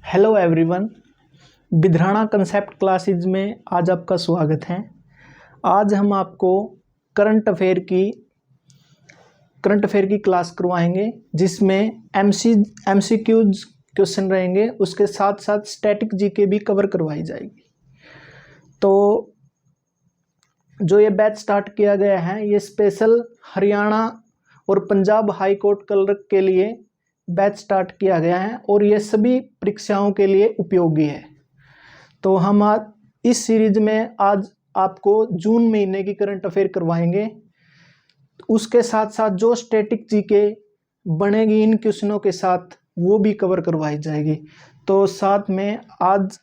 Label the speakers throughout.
Speaker 1: Hello everyone, विधराणा concept classes में आज आपका स्वागत है। आज हम आपको करंट अफेयर की क्लास करवाएंगे, जिसमें एमसीक्यूज क्वेश्चन रहेंगे। उसके साथ साथ स्टैटिक जीके भी कवर करवाई जाएगी। तो जो ये बैच स्टार्ट किया गया है, ये स्पेशल हरियाणा और पंजाब हाई कोर्ट क्लर्क के लिए बैच स्टार्ट किया गया है और ये सभी परीक्षाओं के लिए उपयोगी है। तो हम आज इस सीरीज में आज आपको जून महीने की करंट अफेयर करवाएंगे। उसके साथ साथ जो स्टैटिक जीके बनेगी इन क्वेश्चनों के साथ, वो भी कवर करवाई जाएगी। तो साथ में आज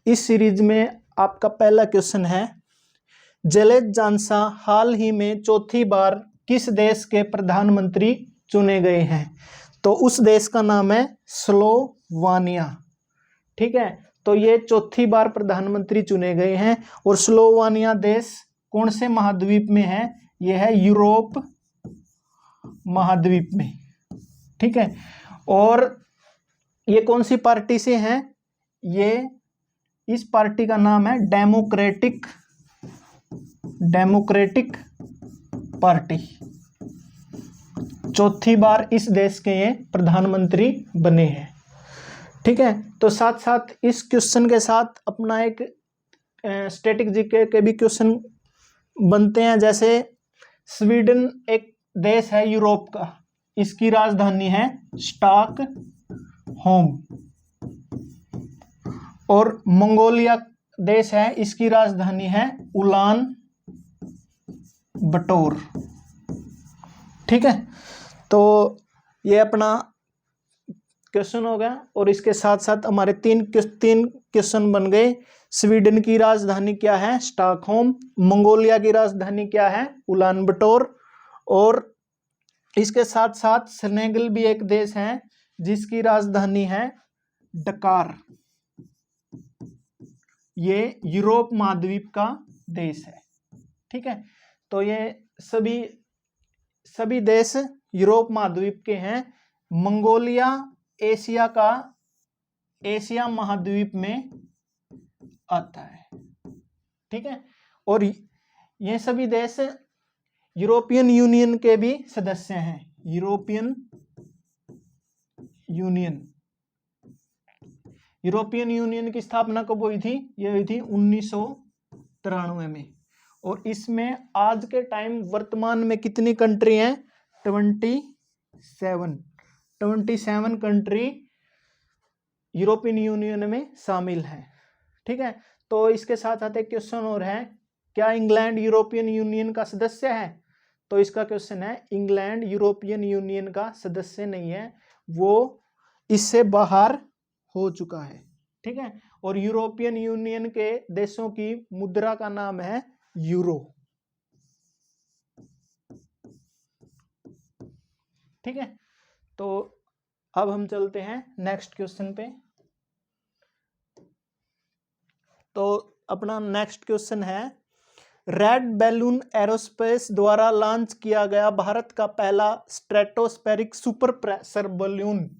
Speaker 1: इस सीरीज में आपका पहला क्वेश्चन है, जलेद जानसा हाल ही में चौथी बार किस देश के प्रधानमंत्री चुने गए हैं? तो उस देश का नाम है स्लोवानिया। ठीक है, तो ये चौथी बार प्रधानमंत्री चुने गए हैं। और स्लोवानिया देश कौन से महाद्वीप में है? यह है यूरोप महाद्वीप में। ठीक है, और ये कौन सी पार्टी से हैं? ये इस पार्टी का नाम है डेमोक्रेटिक पार्टी। चौथी बार इस देश के ये प्रधानमंत्री बने हैं। ठीक है, तो साथ साथ इस क्वेश्चन के साथ अपना एक स्टैटिक जीके के भी क्वेश्चन बनते हैं। जैसे स्वीडन एक देश है यूरोप का, इसकी राजधानी है स्टॉकहोम। और मंगोलिया देश है, इसकी राजधानी है उलान बटोर। ठीक है, तो ये अपना क्वेश्चन हो गया। और इसके साथ साथ हमारे तीन क्वेश्चन बन गए। स्वीडन की राजधानी क्या है? स्टॉकहोम। मंगोलिया की राजधानी क्या है? उलान बटोर। और इसके साथ साथ सेनेगल भी एक देश है जिसकी राजधानी है डकार। ये यूरोप महाद्वीप का देश है। ठीक है, तो ये सभी देश यूरोप महाद्वीप के हैं। मंगोलिया एशिया महाद्वीप में आता है। ठीक है, और ये सभी देश यूरोपियन यूनियन के भी सदस्य हैं। यूरोपियन यूनियन की स्थापना कब हुई थी? ये हुई थी 1993 में। और इसमें आज के टाइम वर्तमान में कितनी कंट्री हैं? 27 कंट्री यूरोपियन यूनियन में शामिल है। ठीक है, तो इसके साथ साथ एक क्वेश्चन और है, क्या इंग्लैंड यूरोपियन यूनियन का सदस्य है? तो इसका क्वेश्चन है, इंग्लैंड यूरोपियन यूनियन का सदस्य नहीं है, वो इससे बाहर हो चुका है। ठीक है, और यूरोपियन यूनियन के देशों की मुद्रा का नाम है यूरो। ठीक है, तो अब हम चलते हैं नेक्स्ट क्वेश्चन पे। तो अपना नेक्स्ट क्वेश्चन है, रेड बैलून एरोस्पेस द्वारा लॉन्च किया गया भारत का पहला stratospheric super pressure balloon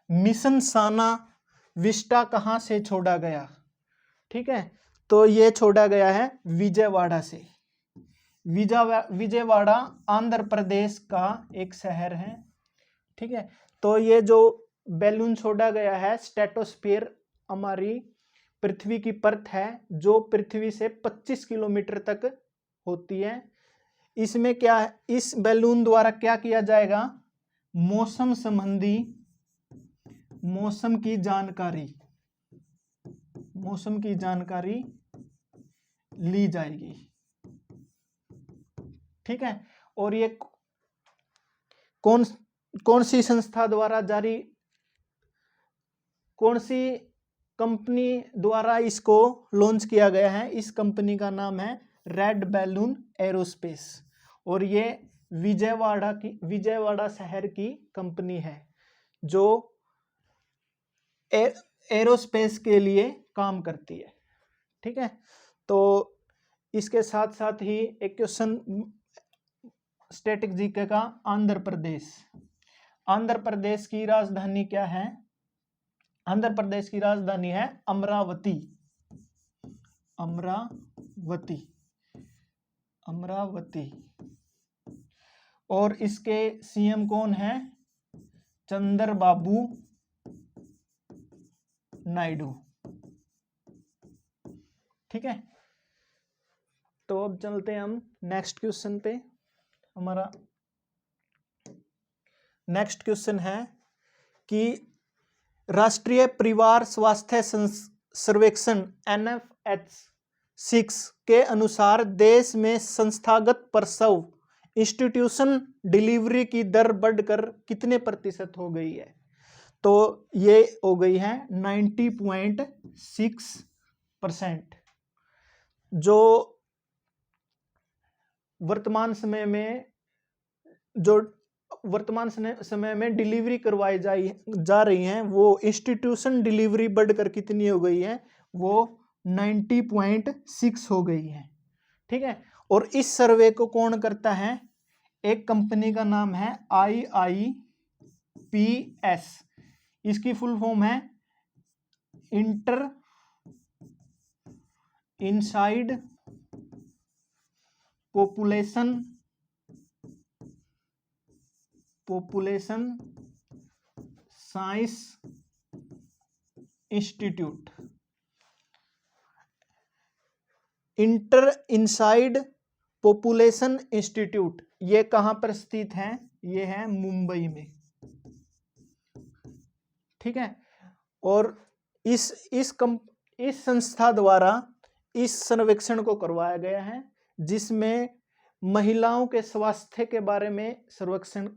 Speaker 1: mission साना विस्टा कहां से छोड़ा गया? ठीक है, तो ये छोड़ा गया है विजयवाड़ा से। विजयवाड़ा आंध्र प्रदेश का एक शहर है। ठीक है, तो ये जो बैलून छोड़ा गया है, स्ट्रेटोस्फीयर हमारी पृथ्वी की परत है जो पृथ्वी से 25 किलोमीटर तक होती है। इसमें क्या है, इस बैलून द्वारा क्या किया जाएगा? मौसम संबंधी मौसम की जानकारी ली जाएगी। ठीक है, और ये कौन सी संस्था द्वारा जारी, कौन सी कंपनी द्वारा इसको लॉन्च किया गया है? इस कंपनी का नाम है रेड बैलून एरोस्पेस। और ये विजयवाड़ा शहर की कंपनी है जो एरोस्पेस के लिए काम करती है। ठीक है, तो इसके साथ साथ ही एक क्वेश्चन स्टैटिक जीके का, आंध्र प्रदेश की राजधानी क्या है? आंध्र प्रदेश की राजधानी है अमरावती। अमरावती, अमरावती। और इसके सीएम कौन है? चंद्रबाबू नायडू। ठीक है, तो अब चलते हैं हम नेक्स्ट क्वेश्चन पे। हमारा नेक्स्ट क्वेश्चन है कि राष्ट्रीय परिवार स्वास्थ्य सर्वेक्षण NFH-6 के अनुसार देश में संस्थागत प्रसव इंस्टीट्यूशन डिलीवरी की दर बढ़कर कितने प्रतिशत हो गई है? तो ये हो गई है 90.6%। जो वर्तमान समय में डिलीवरी करवाई जा रही हैं, वो इंस्टीट्यूशन डिलीवरी बढ़कर कितनी हो गई है? वो 90.6 हो गई है। ठीक है, और इस सर्वे को कौन करता है? एक कंपनी का नाम है IIPS। इसकी फुल फॉर्म है inter inside population science institute. Inter inside population institute ये कहां पर स्थित है? ये है मुंबई में। ठीक है, और इस संस्था द्वारा इस सर्वेक्षण को करवाया गया है, जिसमें महिलाओं के स्वास्थ्य के बारे में सर्वेक्षण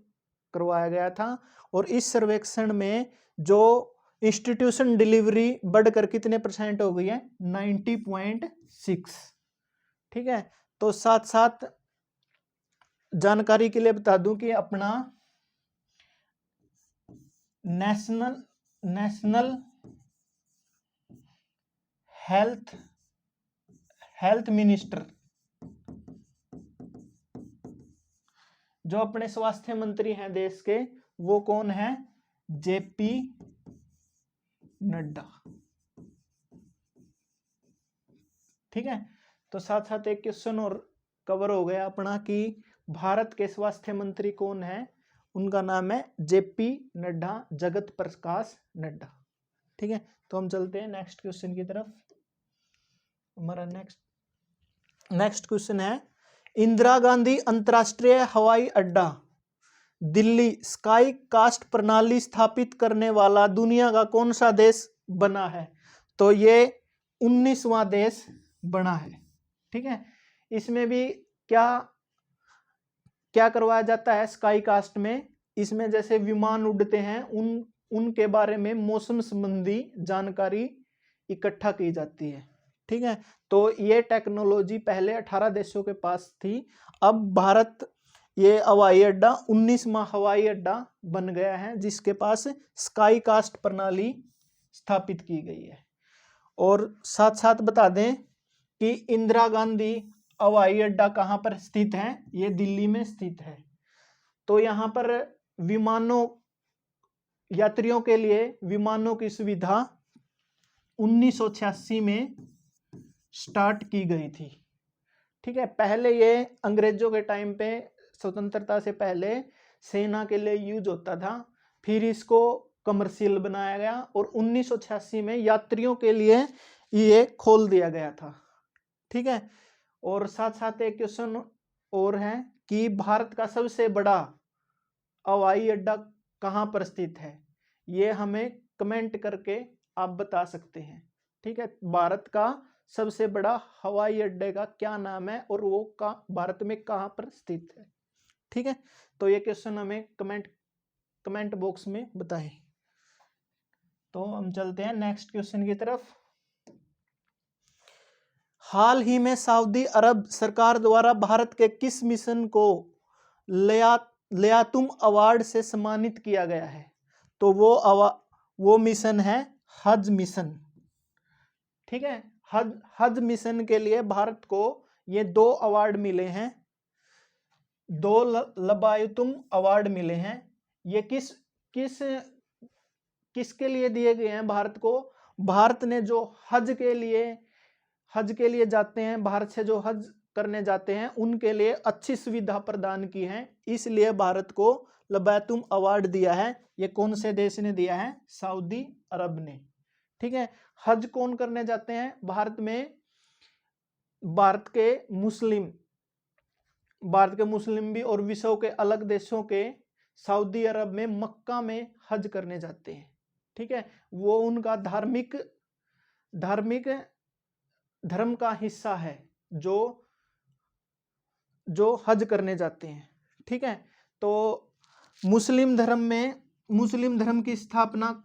Speaker 1: करवाया गया था। और इस सर्वेक्षण में जो इंस्टीट्यूशन डिलीवरी बढ़कर कितने % हो गई है? 90.6। ठीक है, तो साथ साथ जानकारी के लिए बता दूं कि अपना नेशनल हेल्थ मिनिस्टर, जो अपने स्वास्थ्य मंत्री हैं देश के, वो कौन है? JP नड्डा। ठीक है, तो साथ साथ एक क्वेश्चन और कवर हो गया अपना कि भारत के स्वास्थ्य मंत्री कौन है? उनका नाम है JP नड्डा, जगत प्रकाश नड्डा। ठीक है, तो हम चलते हैं नेक्स्ट क्वेश्चन की तरफ। हमारा नेक्स्ट क्वेश्चन है, इंदिरा गांधी अंतरराष्ट्रीय हवाई अड्डा दिल्ली स्काई कास्ट प्रणाली स्थापित करने वाला दुनिया का कौन सा देश बना है? तो ये 19वां देश बना है। ठीक है, इसमें भी क्या करवाया जाता है स्काई कास्ट में? इसमें जैसे विमान उड़ते हैं उनके बारे में मौसम संबंधी जानकारी इकट्ठा की जाती है। ठीक है, तो ये टेक्नोलॉजी पहले 18 देशों के पास थी, अब भारत ये हवाई अड्डा 19वां हवाई अड्डा बन गया है, जिसके पास स्काई कास्ट प्रणाली स्थापित की गई है। और साथ साथ बता दें कि इंदिरा गांधी हवाई अड्डा कहाँ पर स्थित है? ये दिल्ली में स्थित है। तो यहाँ पर यात्रियों के लिए विमानों की सुविधा 1986 में स्टार्ट की गई थी। ठीक है, पहले ये अंग्रेजों के टाइम पे, स्वतंत्रता से पहले सेना के लिए यूज होता था, फिर इसको कमर्शियल बनाया गया और 1986 में यात्रियों के लिए ये खोल दिया गया था। ठीक है, और साथ साथ एक क्वेश्चन और है कि भारत का सबसे बड़ा हवाई अड्डा कहाँ पर स्थित है? ये हमें कमेंट करके आप बता सकते हैं। ठीक है, भारत का सबसे बड़ा हवाई अड्डे का क्या नाम है और वो भारत में कहाँ पर स्थित है? ठीक है, तो ये क्वेश्चन हमें कमेंट बॉक्स में बताएं। तो हम चलते हैं नेक्स्ट क्वेश्चन की तरफ। हाल ही में सऊदी अरब सरकार द्वारा भारत के किस मिशन को लियातुम अवार्ड से सम्मानित किया गया है? तो वो मिशन है हज मिशन। ठीक है, हज मिशन के लिए भारत को ये 2 अवार्ड मिले हैं, 2 लबायुतुम अवार्ड मिले हैं। ये किस किसके लिए दिए गए हैं भारत को? भारत ने जो हज के लिए जाते हैं, भारत से जो हज करने जाते हैं उनके लिए अच्छी सुविधा प्रदान की है, इसलिए भारत को लबैतुम अवार्ड दिया है। ये कौन से देश ने दिया है? सऊदी अरब ने। ठीक है। हज कौन करने जाते हैं भारत में? भारत के मुस्लिम भी और विश्व के अलग देशों के सऊदी अरब में मक्का में हज करने जाते हैं। ठीक है। वो उनका धार्मिक धर्म का हिस्सा है जो हज करने जाते हैं। ठीक है। तो मुस्लिम धर्म की स्थापना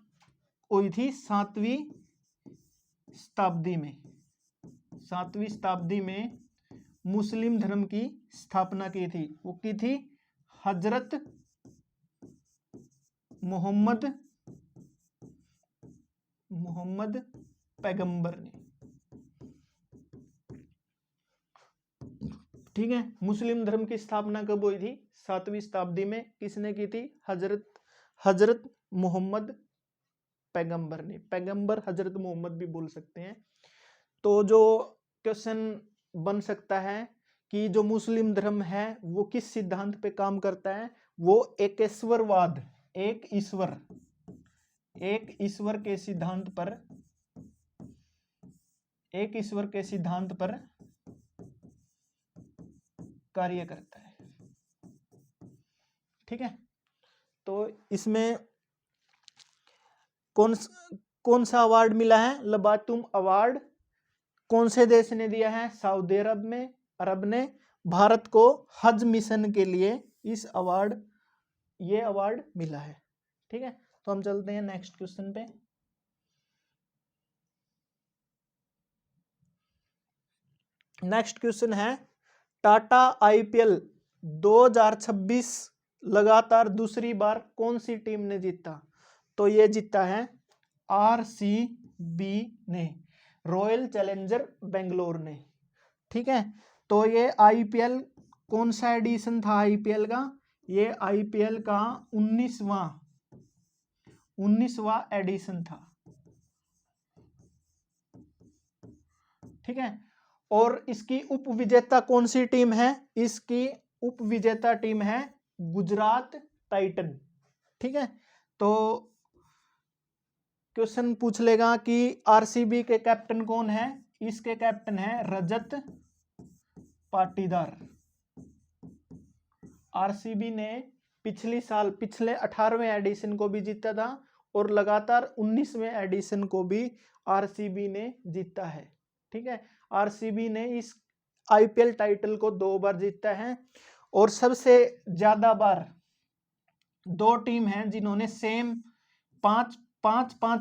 Speaker 1: हुई थी 7वीं शताब्दी में मुस्लिम धर्म की स्थापना की थी। वो की थी हजरत मोहम्मद पैगंबर ने। ठीक है। मुस्लिम धर्म की स्थापना कब हुई थी? 7वीं शताब्दी में। किसने की थी? हजरत मोहम्मद पैगंबर ने। पैगंबर हजरत मोहम्मद भी बोल सकते हैं। तो जो क्वेश्चन बन सकता है कि जो मुस्लिम धर्म है वो किस सिद्धांत पे काम करता है? वो एक ईश्वर के सिद्धांत पर कार्य करता है। ठीक है। तो इसमें कौन सा अवार्ड मिला है? लबातुम अवार्ड कौन से देश ने दिया है? सऊदी अरब ने भारत को हज मिशन के लिए ये अवार्ड मिला है। ठीक है। तो हम चलते हैं नेक्स्ट क्वेश्चन पे। नेक्स्ट क्वेश्चन है टाटा आईपीएल 2026 लगातार दूसरी बार कौन सी टीम ने जीता? तो ये जीता है आरसीबी ने, रॉयल चैलेंजर बेंगलोर ने। ठीक है। तो ये आईपीएल कौन सा एडिशन था आईपीएल का? ये आईपीएल का 19वां एडिशन था। ठीक है। और इसकी उपविजेता कौन सी टीम है? इसकी उपविजेता टीम है गुजरात टाइटन। ठीक है। तो क्वेश्चन पूछ लेगा कि आरसीबी के कैप्टन कौन है? इसके कैप्टन है रजत पाटीदार। आरसीबी ने पिछले 18वें एडिशन को भी जीता था और लगातार 19वें एडिशन को भी आरसीबी ने जीता है। ठीक है। आरसीबी ने इस आईपीएल टाइटल को 2 बार जीता है और सबसे ज्यादा बार 2 टीम हैं जिन्होंने सेम पांच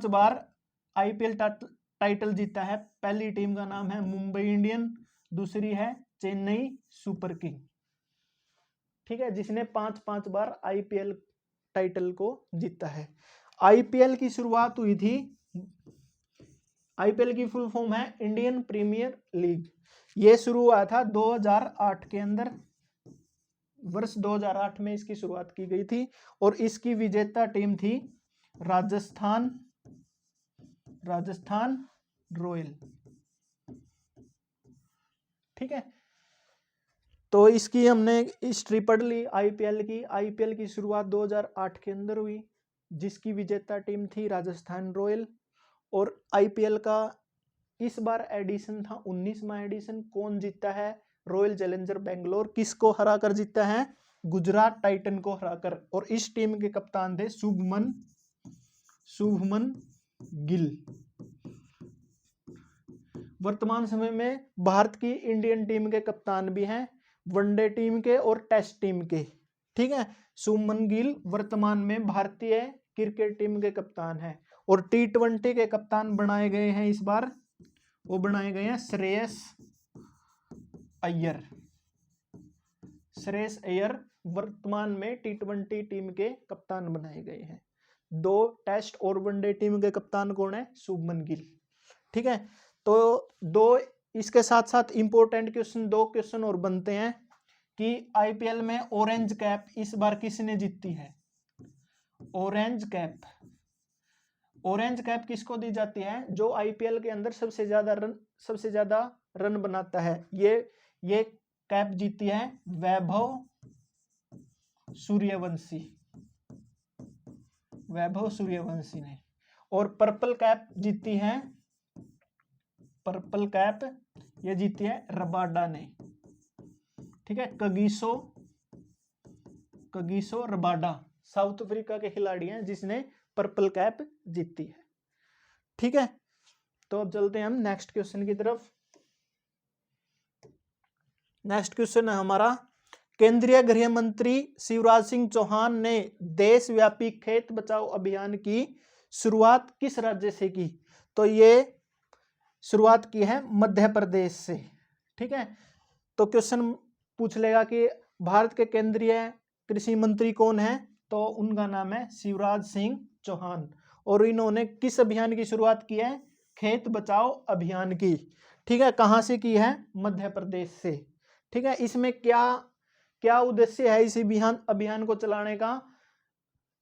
Speaker 1: बार आईपीएल टाइटल जीता है। पहली टीम का नाम है मुंबई इंडियन, दूसरी है चेन्नई सुपर किंग। ठीक है। जिसने 5 बार आईपीएल टाइटल को जीता है। आईपीएल की शुरुआत हुई थी, आईपीएल की फुल फॉर्म है इंडियन प्रीमियर लीग। ये शुरू हुआ था 2008 के अंदर, वर्ष 2008 में इसकी शुरुआत की गई थी और इसकी विजेता टीम थी राजस्थान रॉयल। ठीक है। तो इसकी हमने हिस्ट्री पढ़ ली आईपीएल की शुरुआत 2008 के अंदर हुई, जिसकी विजेता टीम थी राजस्थान रॉयल। और आईपीएल का इस बार एडिशन था 19वां एडिशन। कौन जीता है? Royal challenger Bangalore. किसको हराकर जीता है? गुजरात टाइटन को हराकर। और इस टीम के कप्तान थे शुभमन गिल। वर्तमान समय में भारत की इंडियन टीम के कप्तान भी हैं, वनडे टीम के और टेस्ट टीम के। ठीक है। शुभमन गिल वर्तमान में भारतीय क्रिकेट टीम के कप्तान हैं और T20 के कप्तान बनाए गए हैं इस बार, वो बनाए गए हैं श्रेयस अय्यर वर्तमान में T20 टीम के कप्तान बनाए गए हैं। 2 टेस्ट और वनडे टीम के कप्तान कौन है? शुभमन गिल। ठीक है। तो 2 इसके साथ साथ इंपॉर्टेंट क्वेश्चन 2 क्वेश्चन और बनते हैं कि आईपीएल में ऑरेंज कैप इस बार किसने जीती है? ऑरेंज कैप ऑरेंज कैप किसको दी जाती है? जो आईपीएल के अंदर सबसे ज्यादा रन बनाता है, ये कैप जीती है वैभव सूर्यवंशी ने। और पर्पल कैप जीती है, पर्पल कैप ये जीती है रबाडा ने, ठीक है। कगिसो रबाडा साउथ अफ्रीका के खिलाड़ी हैं जिसने पर्पल कैप जीती है, ठीक है। तो अब चलते हैं हम नेक्स्ट क्वेश्चन की तरफ। नेक्स्ट क्वेश्चन है हमारा, केंद्रीय गृह मंत्री शिवराज सिंह चौहान ने देशव्यापी खेत बचाओ अभियान की शुरुआत किस राज्य से की? तो ये शुरुआत की है मध्य प्रदेश से, ठीक है। तो क्वेश्चन पूछ लेगा कि भारत के केंद्रीय कृषि मंत्री कौन है? तो उनका नाम है शिवराज सिंह चौहान, और इन्होंने किस अभियान की शुरुआत की है? खेत बचाओ अभियान की, ठीक है। कहां से की है? मध्य प्रदेश से, ठीक है। इसमें क्या उद्देश्य है इस अभियान को चलाने का?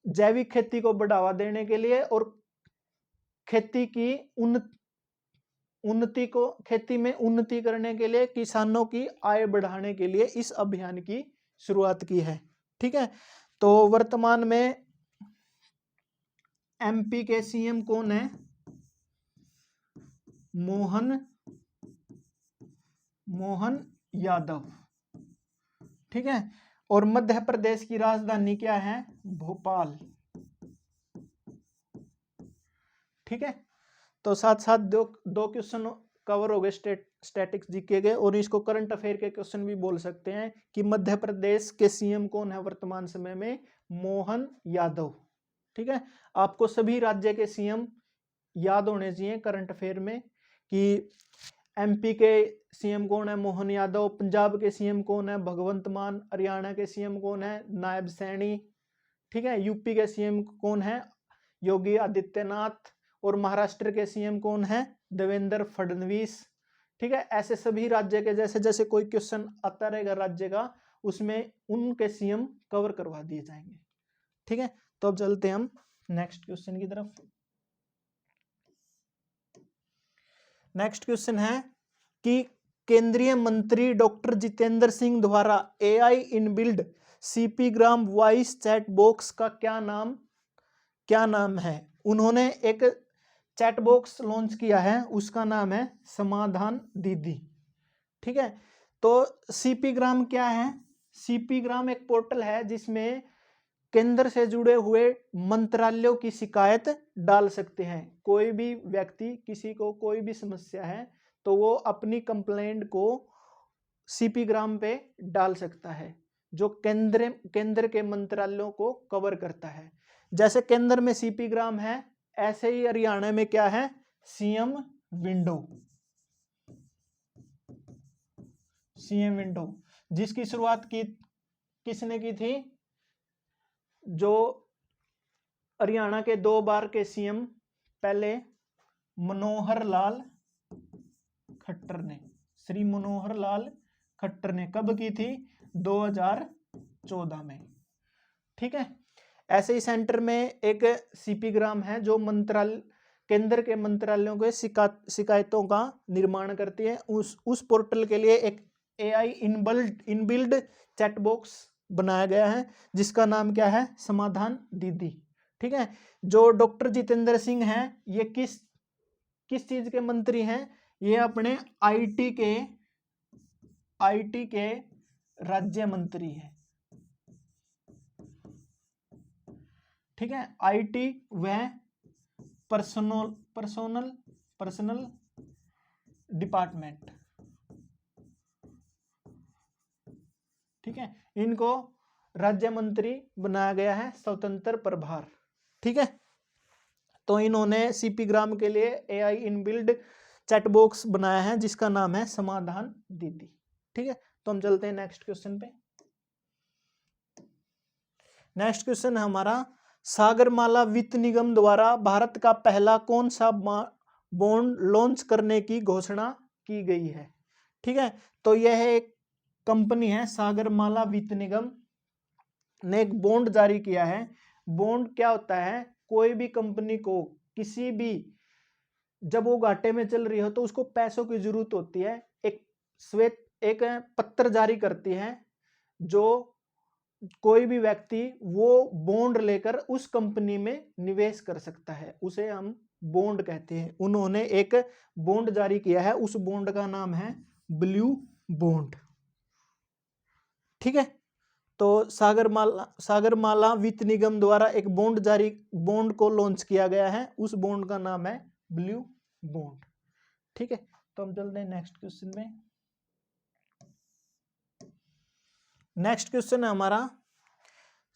Speaker 1: जैविक खेती को बढ़ावा देने के लिए और खेती में उन्नति करने के लिए, किसानों की आय बढ़ाने के लिए इस अभियान की शुरुआत की है, ठीक है। तो वर्तमान में एमपी के सीएम कौन है? मोहन यादव, ठीक है। और मध्य प्रदेश की राजधानी क्या है? भोपाल, ठीक है। तो साथ साथ दो क्वेश्चन कवर हो गए स्टैटिक्स जीके के, और इसको करंट अफेयर के क्वेश्चन भी बोल सकते हैं कि मध्य प्रदेश के सीएम कौन है वर्तमान समय में? मोहन यादव, ठीक है। आपको सभी राज्य के सीएम याद होने चाहिए करंट अफेयर में, कि एमपी के सीएम कौन है? मोहन यादव। पंजाब के सीएम कौन है? भगवंत मान। हरियाणा के सीएम कौन है? नायब सैनी, ठीक है। यूपी के सीएम कौन है? योगी आदित्यनाथ। और महाराष्ट्र के सीएम कौन है? देवेंद्र फडणवीस, ठीक है। ऐसे सभी राज्य के जैसे जैसे कोई क्वेश्चन आता रहेगा राज्य का, उसमें उनके सीएम कवर करवा दिए जाएंगे, ठीक है। तो अब चलते हैं हम नेक्स्ट क्वेश्चन की तरफ। नेक्स्ट क्वेश्चन है कि केंद्रीय मंत्री डॉक्टर जितेंद्र सिंह द्वारा एआई इनबिल्ड सीपी ग्राम वॉइस चैट बॉक्स का क्या नाम है? उन्होंने एक चैट बॉक्स लॉन्च किया है, उसका नाम है समाधान दीदी, ठीक है। तो सीपी ग्राम क्या है? सीपी ग्राम एक पोर्टल है जिसमें केंद्र से जुड़े हुए मंत्रालयों की शिकायत डाल सकते हैं। कोई भी व्यक्ति, किसी को कोई भी समस्या है तो वो अपनी कंप्लेंट को सीपी ग्राम पे डाल सकता है, जो केंद्र के मंत्रालयों को कवर करता है। जैसे केंद्र में सीपी ग्राम है, ऐसे ही हरियाणा में क्या है? सीएम विंडो, जिसकी शुरुआत किसने की थी? जो हरियाणा के 2 बार के सीएम पहले मनोहर लाल खट्टर ने, श्री मनोहर लाल खट्टर ने कब की थी? 2014 में, ठीक है। ऐसे ही सेंटर में एक सीपी ग्राम है जो केंद्र के मंत्रालयों के शिकायतों का निर्माण करती है। उस पोर्टल के लिए एक एआई इनबिल्ड चैट बॉक्स बनाया गया है जिसका नाम क्या है? समाधान दीदी, ठीक है। जो डॉक्टर जितेंद्र सिंह हैं, ये किस चीज के मंत्री हैं? ये अपने आईटी के राज्य मंत्री हैं, ठीक है। आईटी व पर्सनल डिपार्टमेंट, ठीक है। इनको राज्य मंत्री बनाया गया है, स्वतंत्र प्रभार, ठीक है। तो इन्होंने सीपी ग्राम के लिए एआई इनबिल्ड चैट बॉक्स बनाया है जिसका नाम है समाधान दीदी, ठीक है। तो हम चलते हैं नेक्स्ट क्वेश्चन पे। नेक्स्ट क्वेश्चन है हमारा, सागरमाला वित्त निगम द्वारा भारत का पहला कौन सा बॉन्ड लॉन्च करने की घोषणा की गई है? ठीक है, तो यह एक कंपनी है सागरमाला वित्त निगम ने एक बॉन्ड जारी किया है। बॉन्ड क्या होता है? कोई भी कंपनी को किसी भी, जब वो घाटे में चल रही हो तो उसको पैसों की जरूरत होती है, एक पत्र जारी करती है, जो कोई भी व्यक्ति वो बॉन्ड लेकर उस कंपनी में निवेश कर सकता है, उसे हम बॉन्ड कहते हैं। उन्होंने एक बॉन्ड जारी किया है, उस बॉन्ड का नाम है ब्लू बॉन्ड। ठीक है, तो सागरमाला वित्त निगम द्वारा एक बॉन्ड को लॉन्च किया गया है, उस बॉन्ड का नाम है ब्लू बॉन्ड। ठीक है, तो हम चलते हैं नेक्स्ट क्वेश्चन में। नेक्स्ट क्वेश्चन है हमारा,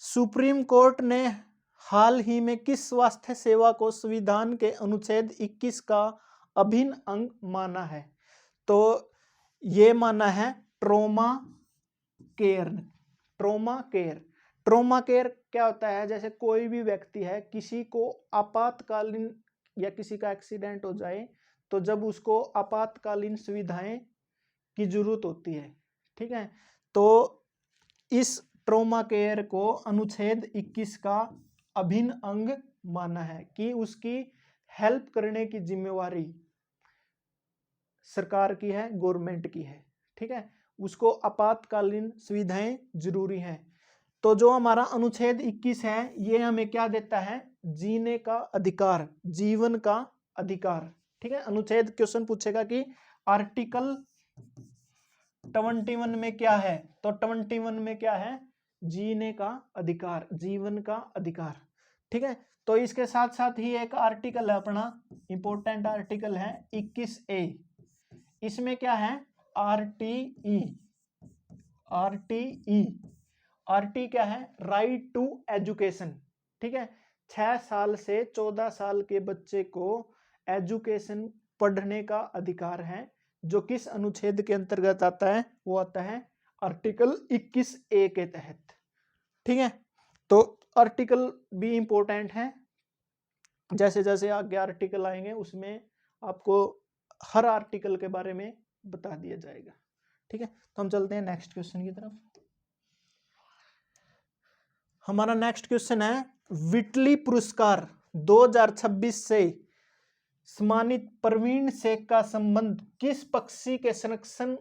Speaker 1: सुप्रीम कोर्ट ने हाल ही में किस स्वास्थ्य सेवा को संविधान के अनुच्छेद 21 का अभिन्न अंग माना है? तो ये माना है ट्रॉमा केयर। ट्रॉमा केयर क्या होता है? जैसे कोई भी व्यक्ति है, किसी को आपातकालीन या किसी का एक्सीडेंट हो जाए तो जब उसको आपातकालीन सुविधाएं की जरूरत होती है, ठीक है, तो इस ट्रॉमा केयर को अनुच्छेद 21 का अभिन्न अंग माना है कि उसकी हेल्प करने की जिम्मेवारी सरकार की है, गवर्नमेंट की है। ठीक है, उसको आपातकालीन सुविधाएं जरूरी हैं। तो जो हमारा अनुच्छेद 21 है, ये हमें क्या देता है? जीने का अधिकार, जीवन का अधिकार। ठीक है, अनुच्छेद क्वेश्चन पूछेगा कि आर्टिकल 21 में क्या है, तो 21 में क्या है? जीने का अधिकार, जीवन का अधिकार। ठीक है, तो इसके साथ साथ ही एक आर्टिकल है अपना, इंपॉर्टेंट आर्टिकल है 21A। इसमें क्या है? आरटीई। आरटी क्या है? Right to education. ठीक है, 6 साल से 14 साल के बच्चे को एजुकेशन, पढ़ने का अधिकार है, जो किस अनुच्छेद के अंतर्गत आता है? वो आता है आर्टिकल 21A के तहत। ठीक है, तो आर्टिकल भी इंपॉर्टेंट है, जैसे जैसे आगे आर्टिकल आएंगे उसमें आपको हर आर्टिकल के बारे में बता दिया जाएगा। ठीक है, तो हम चलते हैं नेक्स्ट क्वेश्चन की तरफ। हमारा नेक्स्ट क्वेश्चन है, विटली पुरस्कार 2026 से सम्मानित प्रवीण शेख का संबंध किस पक्षी के संरक्षण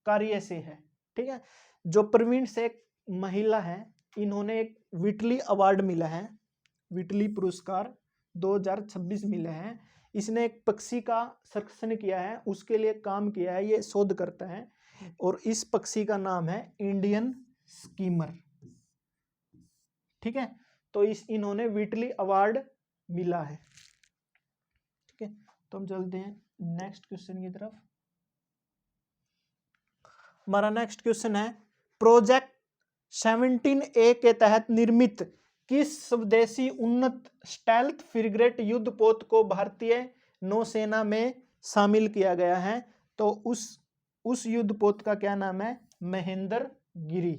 Speaker 1: कार्य से है? ठीक है, जो प्रवीण शेख महिला है, इन्होंने एक विटली अवार्ड मिला है, विटली पुरस्कार 2026 मिले हैं। इसने एक पक्षी का संरक्षण किया है, उसके लिए काम किया है, ये शोध करता है, और इस पक्षी का नाम है इंडियन स्कीमर। ठीक है, तो इन्होंने विटली अवार्ड मिला है। ठीक है, तो हम चलते हैं नेक्स्ट क्वेश्चन की तरफ। हमारा नेक्स्ट क्वेश्चन है, प्रोजेक्ट 17A के तहत निर्मित किस स्वदेशी उन्नत स्टेल्थ फ्रिगेट युद्धपोत को भारतीय नौसेना में शामिल किया गया है? तो उस युद्धपोत का क्या नाम है? महेंद्र गिरी।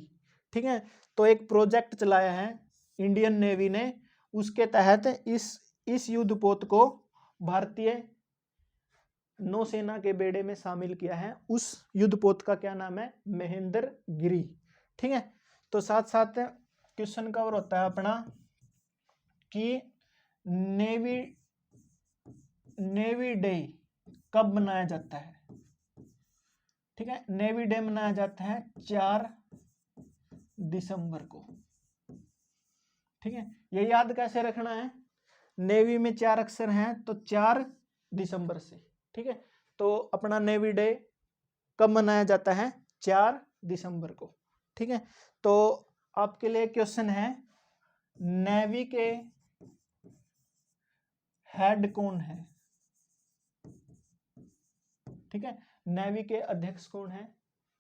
Speaker 1: ठीक है, तो एक प्रोजेक्ट चलाया है इंडियन नेवी ने, उसके तहत इस युद्धपोत को भारतीय नौसेना के बेड़े में शामिल किया है। उस युद्धपोत का क्या नाम है? महेंद्र गिरी। ठीक है, तो साथ साथ क्वेश्चन कवर होता है अपना कि नेवी डे कब मनाया जाता है? ठीक है, नेवी डे मनाया जाता है 4 दिसंबर को। ठीक है, ये याद कैसे रखना है? नेवी में 4 अक्षर हैं, तो 4 दिसंबर से। ठीक है, तो अपना नेवी डे कब मनाया जाता है? 4 दिसंबर को। ठीक है, तो आपके लिए क्वेश्चन है, नेवी के हेड कौन है? ठीक है, नेवी के अध्यक्ष कौन है?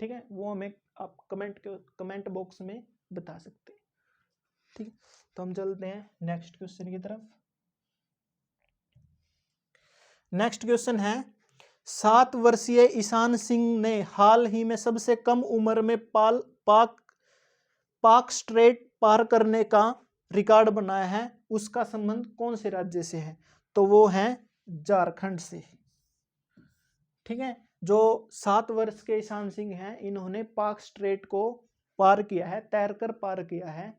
Speaker 1: ठीक है, वो हमें आप कमेंट बॉक्स में बता सकते हैं। ठीक है, तो हम चलते हैं नेक्स्ट क्वेश्चन की तरफ। नेक्स्ट क्वेश्चन है, 7 वर्षीय ईशान सिंह ने हाल ही में सबसे कम उम्र में पाक स्ट्रेट पार करने का रिकॉर्ड बनाया है, उसका संबंध कौन से राज्य से है? तो वो है झारखंड से। ठीक है, जो 7 वर्ष के ईशान सिंह हैं, इन्होंने पाक स्ट्रेट को पार किया है, तैरकर पार किया है,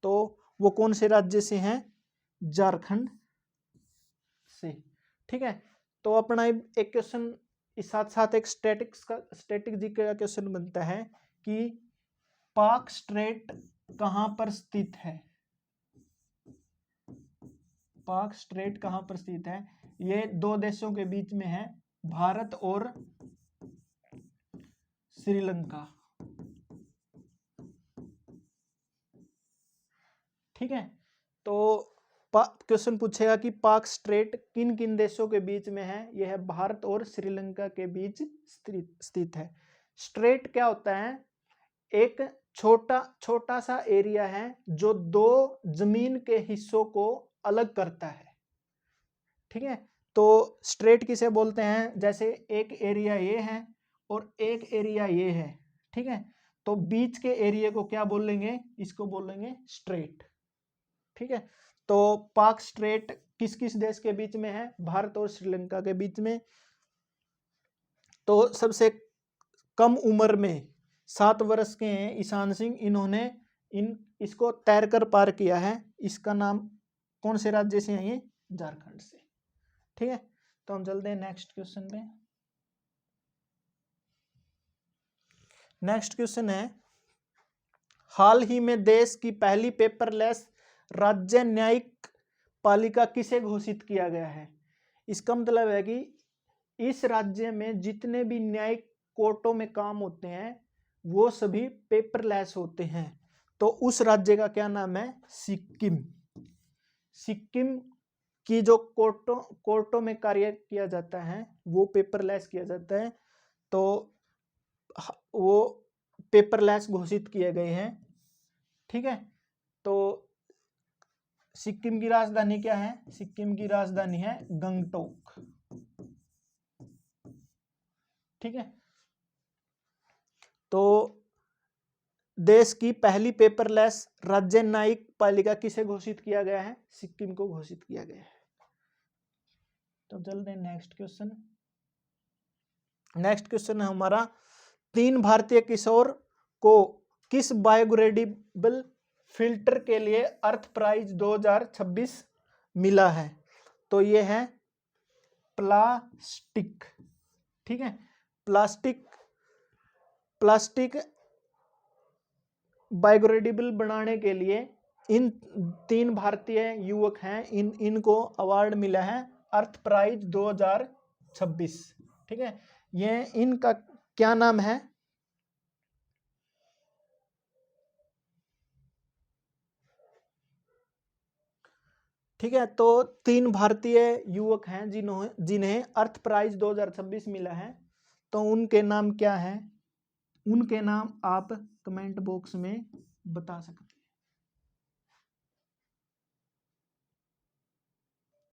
Speaker 1: तो वो कौन से राज्य से हैं? झारखंड से। ठीक है, तो अपना एक क्वेश्चन इस साथ साथ एक स्टैटिक जीके का क्वेश्चन बनता है कि पाक स्ट्रेट कहां पर स्थित है। पाक स्ट्रेट कहां पर स्थित है? ये दो देशों के बीच में है, भारत और श्रीलंका। ठीक है, तो क्वेश्चन पूछेगा कि पाक स्ट्रेट किन किन देशों के बीच में है? यह है भारत और श्रीलंका के बीच स्थित है। स्ट्रेट क्या होता है? एक छोटा सा एरिया है जो दो जमीन के हिस्सों को अलग करता है। ठीक है, तो स्ट्रेट किसे बोलते हैं? जैसे एक एरिया ये है और एक एरिया ये है। ठीक है, तो बीच के एरिया को क्या बोलेंगे? इसको बोलेंगे स्ट्रेट। ठीक है, तो पाक स्ट्रेट किस किस देश के बीच में है? भारत और श्रीलंका के बीच में। तो सबसे कम उम्र में 7 वर्ष के हैं ईशान सिंह, इन्होंने इसको तैरकर पार किया है। इसका नाम कौन से राज्य से है? ये झारखंड से। ठीक है, तो हम चलते हैं नेक्स्ट क्वेश्चन पे। नेक्स्ट क्वेश्चन है, हाल ही में देश की पहली पेपरलेस राज्य न्यायिक पालिका किसे घोषित किया गया है? इसका मतलब है कि इस राज्य में जितने भी न्यायिक कोर्टों में काम होते हैं वो सभी पेपरलेस होते हैं। तो उस राज्य का क्या नाम है? सिक्किम। सिक्किम की जो कोर्टों में कार्य किया जाता है वो पेपरलेस किया जाता है, तो वो पेपरलेस घोषित किए गए हैं। ठीक है, तो सिक्किम की राजधानी क्या है? सिक्किम की राजधानी है गंगटोक। ठीक है, तो देश की पहली पेपरलेस राज्य न्यायिक पालिका किसे घोषित किया गया है? सिक्किम को घोषित किया गया है। तो चलते हैं नेक्स्ट क्वेश्चन। नेक्स्ट क्वेश्चन है हमारा, 3 भारतीय किशोर को किस बायोडिग्रेडेबल फिल्टर के लिए अर्थ प्राइज 2026 मिला है? तो ये है प्लास्टिक। ठीक है, प्लास्टिक बायोडिग्रेडेबल बनाने के लिए इन 3 भारतीय युवक हैं, इनको अवार्ड मिला है अर्थ प्राइज 2026। ठीक है, ये इनका क्या नाम है? ठीक है, तो 3 भारतीय युवक हैं जिन्हें अर्थ प्राइज 2026 मिला है। तो उनके नाम क्या है? उनके नाम आप कमेंट बॉक्स में बता सकते हैं।